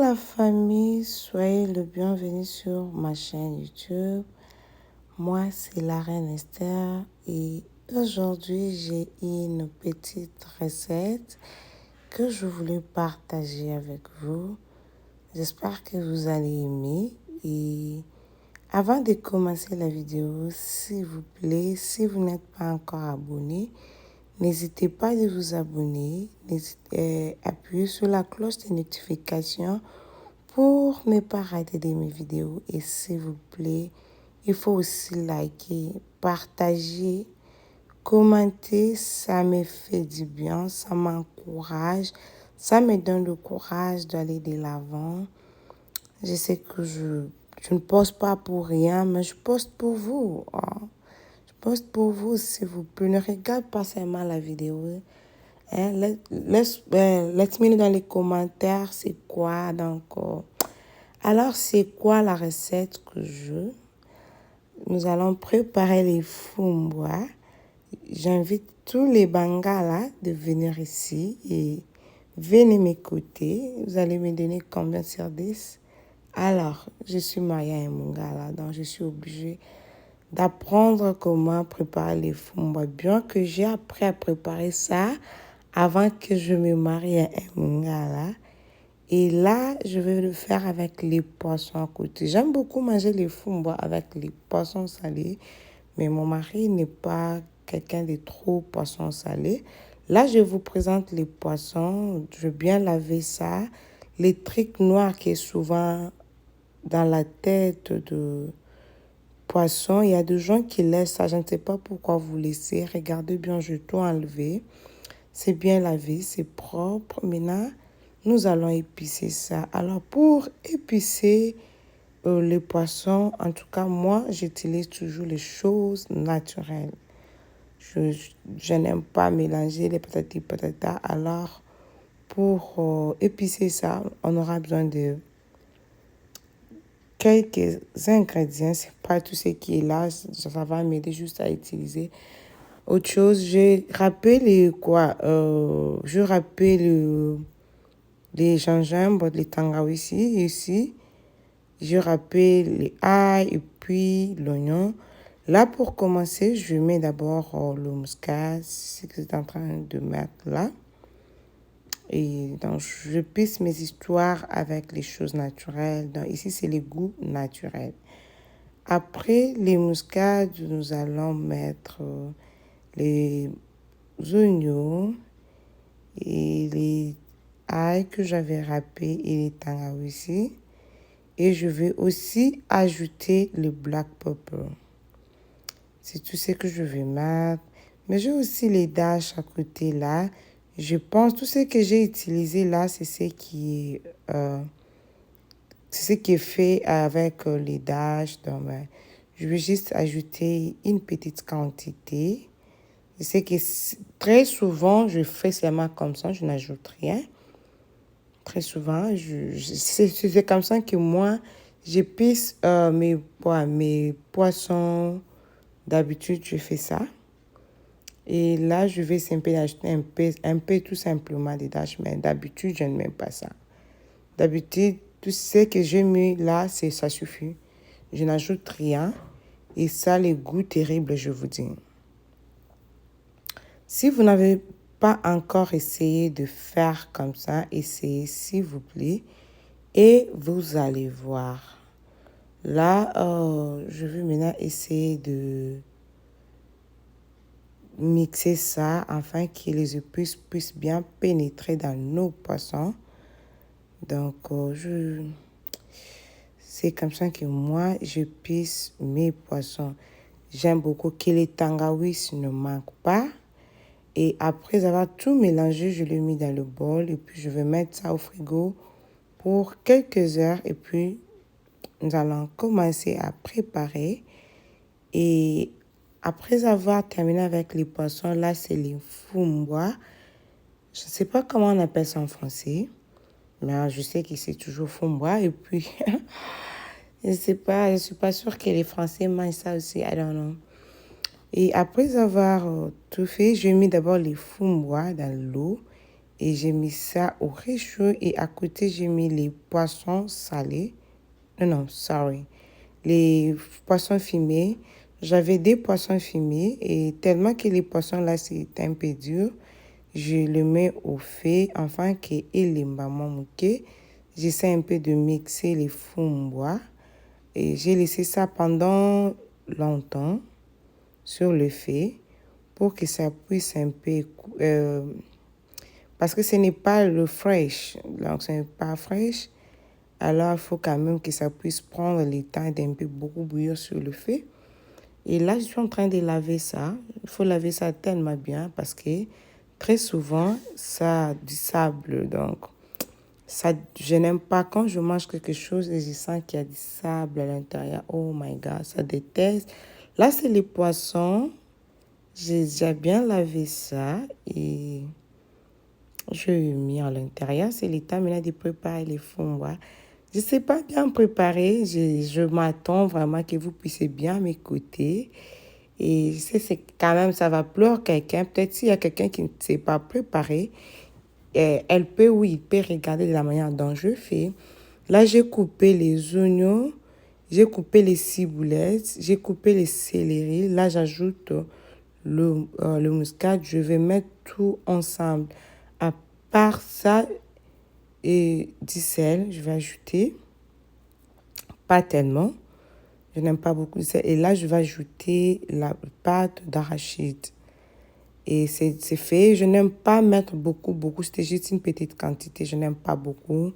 la famille, soyez le bienvenu sur ma chaîne YouTube. Moi, c'est la reine Esther et aujourd'hui, j'ai une petite recette que je voulais partager avec vous. J'espère que vous allez aimer et avant de commencer la vidéo, s'il vous plaît, si vous n'êtes pas encore abonné, n'hésitez pas à vous abonner, appuyez sur la cloche de notification pour ne pas rater de mes vidéos. Et s'il vous plaît, il faut aussi liker, partager, commenter. Ça me fait du bien, ça m'encourage, ça me donne le courage d'aller de l'avant. Je sais que je ne poste pas pour rien, mais je poste pour vous. Je poste pour vous, s'il vous plaît. Ne regarde pas seulement la vidéo. Let me know dans les commentaires c'est quoi. Alors, c'est quoi la recette que nous allons préparer les fumbwa. J'invite tous les Bangala de venir ici et venez m'écouter. Vous allez me donner combien sur 10? Alors, je suis Maya et Mungala, donc je suis obligée d'apprendre comment préparer les fumbwa. Bien que j'ai appris à préparer ça avant que je me marie à Mungala. Et là, je vais le faire avec les poissons à côté. J'aime beaucoup manger les fumbwa avec les poissons salés, mais mon mari n'est pas quelqu'un de trop poisson salé. Là, je vous présente les poissons. Je vais bien laver ça. Les trucs noirs qui est souvent dans la tête de poisson, il y a des gens qui laissent ça. Je ne sais pas pourquoi vous laissez. Regardez bien, je vais tout enlever. C'est bien lavé, c'est propre. Maintenant, nous allons épicer ça. Alors, pour épicer les poissons, en tout cas, moi, j'utilise toujours les choses naturelles. Je n'aime pas mélanger les patates patatas. Alors, pour épicer ça, on aura besoin de quelques ingrédients. C'est pas tout ce qui est là. Ça va m'aider juste à utiliser. Autre chose, j'ai râpé les gingembre, les tangawizi ici. J'ai râpé les ail et puis l'oignon. Là, pour commencer, je mets d'abord le muscade, ce que c'est en train de mettre là. Et donc, je pisse mes histoires avec les choses naturelles. Donc, ici, c'est les goûts naturels. Après les muscades, nous allons mettre les oignons et les ail que j'avais râpés et les tangawizi. Et je vais aussi ajouter le black pepper. C'est tout ce que je vais mettre. Mais j'ai aussi les dash à côté là. Je pense tout ce que j'ai utilisé là, c'est ce qui est fait avec les dash. Donc, je vais juste ajouter une petite quantité. Je sais que très souvent, je fais seulement comme ça, je n'ajoute rien. Très souvent, c'est comme ça que moi, j'épice mes poissons. D'habitude, je fais ça. Et là, je vais simplement ajouter un peu tout simplement des dash, mais d'habitude, je ne mets pas ça. D'habitude, tout ce que j'ai mis là, ça suffit. Je n'ajoute rien. Et ça, les goûts terribles, je vous dis. Si vous n'avez pas encore essayé de faire comme ça, essayez s'il vous plaît et vous allez voir. Là, je vais maintenant essayer de mixer ça afin que les épices puissent bien pénétrer dans nos poissons. Donc, c'est comme ça que moi, j'épice mes poissons. J'aime beaucoup que les tangawizi ne manquent pas. Et après avoir tout mélangé, je l'ai mis dans le bol et puis je vais mettre ça au frigo pour quelques heures. Et puis, nous allons commencer à préparer. Et après avoir terminé avec les poissons, là, c'est les fumbwa. Je ne sais pas comment on appelle ça en français, mais je sais que c'est toujours fumbwa. Et puis, je ne suis pas sûre que les Français mangent ça aussi. I don't know. Et après avoir tout fait, j'ai mis d'abord les fumbwa dans l'eau Et j'ai mis ça au réchaud et à côté, j'ai mis les poissons salés. Non, sorry. Les poissons fumés. J'avais des poissons fumés et tellement que les poissons là, c'est un peu dur, je le mets au feu afin qu'il les mamamouké. J'essaie un peu de mixer les fumbois et j'ai laissé ça pendant longtemps sur le feu pour que ça puisse un peu parce que ce n'est pas le fraîche, donc ce n'est pas fraîche. Alors, il faut quand même que ça puisse prendre le temps d'un peu beaucoup bouillir sur le feu. Et là, je suis en train de laver ça. Il faut laver ça tellement bien parce que très souvent, ça a du sable. Donc, ça, je n'aime pas quand je mange quelque chose et je sens qu'il y a du sable à l'intérieur. Oh my God, ça déteste. Là, c'est les poissons. J'ai déjà bien lavé ça et je l'ai mis à l'intérieur. C'est le temps maintenant de préparer les fonds. Je ne sais pas bien préparer. Je m'attends vraiment que vous puissiez bien m'écouter. Et je sais, c'est quand même, ça va pleurer quelqu'un. Peut-être s'il y a quelqu'un qui ne sait pas préparer, elle peut, oui, il peut regarder de la manière dont je fais. Là, j'ai coupé les oignons, j'ai coupé les ciboulettes, j'ai coupé les céleri. Là, j'ajoute le muscade. Je vais mettre tout ensemble. À part ça, et du sel, je vais ajouter. Pas tellement. Je n'aime pas beaucoup de sel. Et là, je vais ajouter la pâte d'arachide. Et c'est fait. Je n'aime pas mettre beaucoup. C'était juste une petite quantité. Je n'aime pas beaucoup.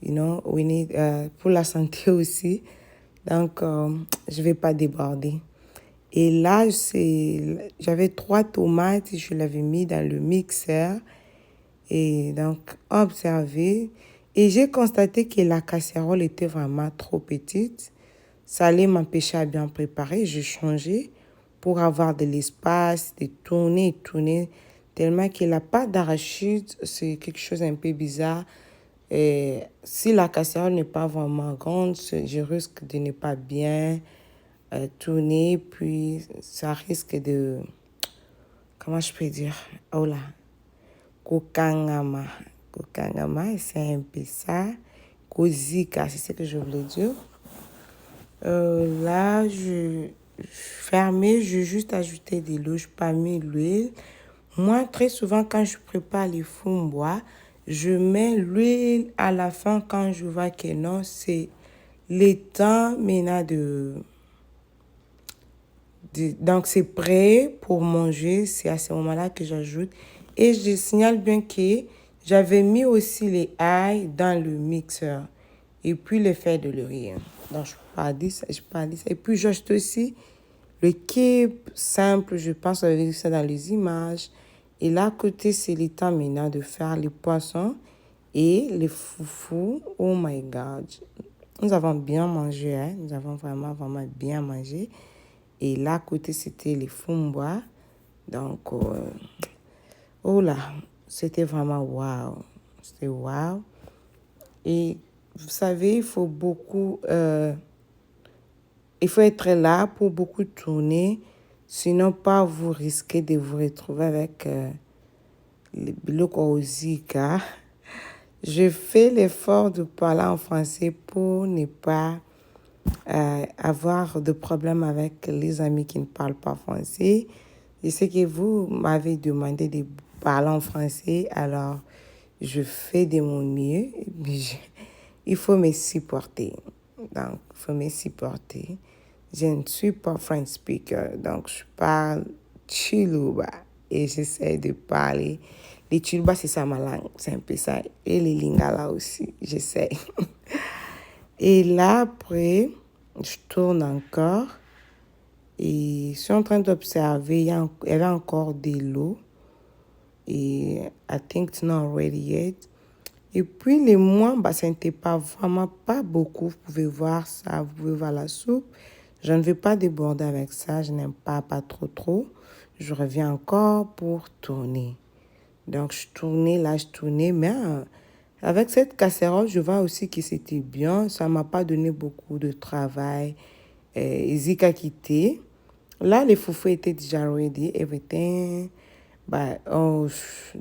You know, we need, pour la santé aussi. Donc, je ne vais pas déborder. Et là, j'avais 3 tomates. Je l'avais mis dans le mixeur. Et donc, observer. Et j'ai constaté que la casserole était vraiment trop petite. Ça allait m'empêcher à bien préparer. J'ai changé pour avoir de l'espace, de tourner et tourner. Tellement que la pâte d'arachide, c'est quelque chose d'un peu bizarre. Et si la casserole n'est pas vraiment grande, je risque de ne pas bien tourner. Puis, ça risque de... Comment je peux dire? Oh là, kokangama. Kokangama, c'est un peu ça. Kozika, c'est ce que je voulais dire. Là, je fermé, je juste ajouté de l'eau, je pas mis l'huile. Moi, très souvent, quand je prépare les fumbois, je mets l'huile à la fin quand je vois que non, c'est le temps maintenant donc, c'est prêt pour manger. C'est à ce moment-là que j'ajoute. Et je signale bien que j'avais mis aussi les ail dans le mixeur. Et puis, le fait de le rire. Donc, je pas dit ça. Et puis, j'ajoute aussi le kip simple. Je pense que vous avez vu ça dans les images. Et là, à côté, c'est le temps maintenant de faire les poissons et les foufous. Oh my God. Nous avons bien mangé. Hein? Nous avons vraiment bien mangé. Et là, à côté, c'était les fumbois. Donc, oh là, c'était vraiment wow. C'était wow. Et vous savez, il faut être là pour beaucoup tourner. Sinon, pas vous risquez de vous retrouver avec le Kozika. Je fais l'effort de parler en français pour ne pas avoir de problème avec les amis qui ne parlent pas français. Je sais que vous m'avez demandé de parler en français, alors je fais de mon mieux. Il faut me supporter. Donc, il faut me supporter. Je ne suis pas French speaker, donc je parle Chiluba et j'essaie de parler. Les Chiluba, c'est ça ma langue, c'est un peu ça. Et les Lingala aussi, j'essaie. Et là, après, je tourne encore et je suis en train d'observer. Il y avait encore de l'eau. Et I think it's not ready yet. Et puis, les mois, ça n'était vraiment pas beaucoup. Vous pouvez voir ça, vous pouvez voir la soupe. Je ne vais pas déborder avec ça. Je n'aime pas trop. Je reviens encore pour tourner. Donc, je tournais. Mais avec cette casserole, je vois aussi que c'était bien. Ça ne m'a pas donné beaucoup de travail. Zika quitté. Là, les foufous étaient déjà ready, everything.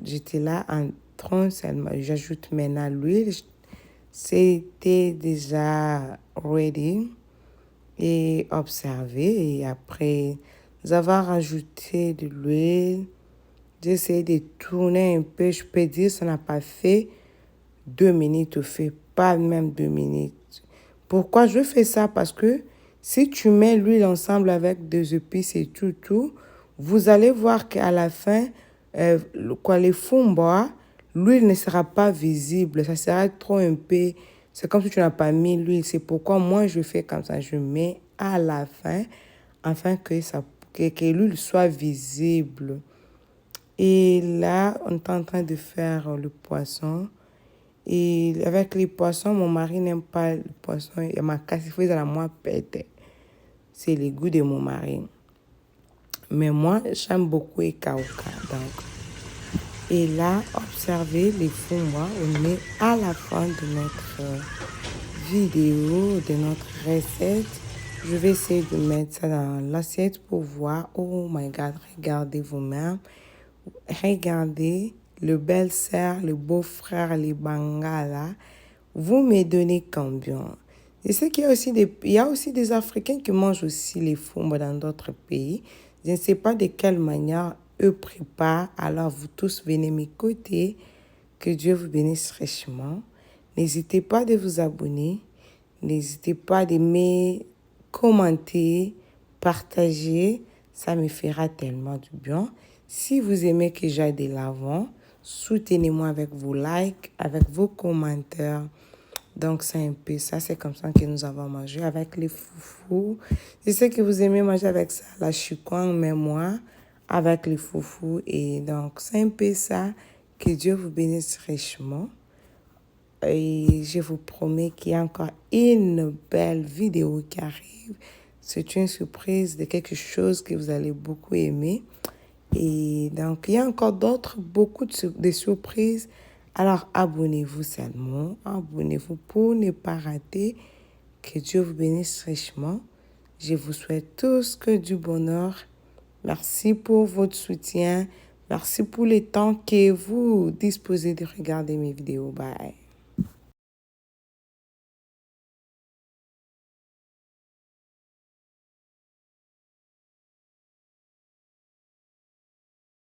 J'étais là en citron seulement. J'ajoute maintenant l'huile. C'était déjà ready. Et observez. Et après avoir rajouté de l'huile, j'essaie de tourner un peu. Je peux dire ça n'a pas fait 2 minutes. Au fait, pas même 2 minutes. Pourquoi je fais ça? Parce que si tu mets l'huile ensemble avec des épices et tout, vous allez voir qu'à la fin, les fumba, l'huile ne sera pas visible. Ça sera trop un peu. C'est comme si tu n'as pas mis l'huile. C'est pourquoi moi, je fais comme ça. Je mets à la fin afin que l'huile soit visible. Et là, on est en train de faire le poisson. Et avec les poissons, mon mari n'aime pas le poisson. Il m'a cassé, il à moi péter. C'est le goût de mon mari. Mais moi, j'aime beaucoup les kauka. Donc. Et là, observez les fumba. On est à la fin de notre vidéo, de notre recette. Je vais essayer de mettre ça dans l'assiette pour voir. Oh my God, regardez vous-même. Regardez le belle-sœur, le beau-frère, les bangalas. Vous me donnez combien? Je sais qu'il y a aussi des Africains qui mangent aussi les fumba dans d'autres pays. Je ne sais pas de quelle manière eux préparent. Alors vous tous venez m'écouter. Que Dieu vous bénisse richement. N'hésitez pas de vous abonner. N'hésitez pas d'aimer, commenter, partager. Ça me fera tellement du bien. Si vous aimez que j'aille de l'avant, soutenez-moi avec vos likes, avec vos commentaires. Donc, c'est un peu ça. C'est comme ça que nous avons mangé avec les foufous. Je sais que vous aimez manger avec ça, la choukwang, mais moi, avec les foufous. Et donc, c'est un peu ça. Que Dieu vous bénisse richement. Et je vous promets qu'il y a encore une belle vidéo qui arrive. C'est une surprise de quelque chose que vous allez beaucoup aimer. Et donc, il y a encore beaucoup de surprises. Alors, abonnez-vous seulement. Abonnez-vous pour ne pas rater. Que Dieu vous bénisse richement. Je vous souhaite tous que du bonheur. Merci pour votre soutien. Merci pour le temps que vous disposez de regarder mes vidéos. Bye.